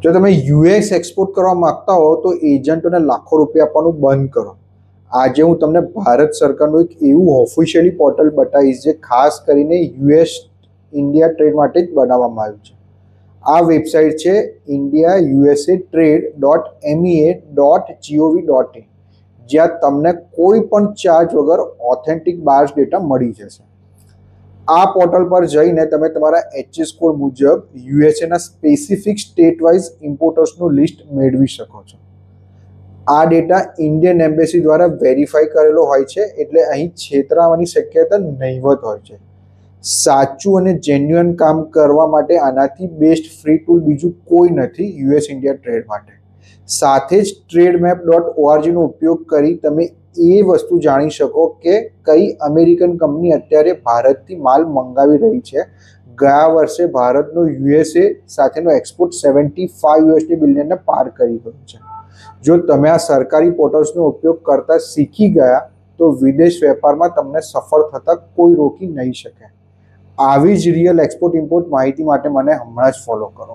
જો તમે US export કરવા માંગતા હો તો એજન્ટોને લાખો રૂપિયા આપવાનું બંધ કરો. આજે હું તમને ભારત સરકારનું એક એવું ઓફિશિયલી પોર્ટલ બતાવીશ જે ખાસ કરીને યુએસ ઇન્ડિયા ટ્રેડ માટે જ બનાવવામાં આવ્યું છે. આ વેબસાઇટ છે indiausatrade.mea.gov.in, જ્યાં તમને કોઈ પણ ચાર્જ વગર ઓથેન્ટિક બાયર્સ ડેટા મળી જશે. આ પોર્ટલ પર જઈને તમે તમારા એચએસ કોડ મુજબ યુએસએના સ્પેસિફિક સ્ટેટ વાઇઝ ઇમ્પોર્ટર્સનું લિસ્ટ મેળવી શકો છો. આ ડેટા ઇન્ડિયન એમ્બેસી દ્વારા વેરીફાઈ કરેલો હોય છે, એટલે અહીં છેતરાવાની શક્યતા નહીવત હોય છે. સાચું અને જેન્યુઅન કામ કરવા માટે આનાથી બેસ્ટ ફ્રી ટૂલ બીજું કોઈ નથી યુએસ ઇન્ડિયા ટ્રેડ માટે. સાથે જ trademap.org નો ઉપયોગ કરી તમે એ વસ્તુ જાણી શકો કે કઈ અમેરિકન કંપની અત્યારે ભારતથી માલ મંગાવી રહી છે. ગયા વર્ષે ભારતનો યુએસએ સાથેનો એક્સપોર્ટ $75 બિલિયનને પાર કરી ગયો છે. જો તમે આ સરકારી પોર્ટલ્સનો ઉપયોગ કરતા શીખી ગયા તો વિદેશ વેપારમાં તમને સફળ થતા કોઈ રોકી નહીં શકે. આવી જ રિયલ એક્સપોર્ટ ઇમ્પોર્ટ માહિતી માટે મને હમણાં જ ફોલો કરો.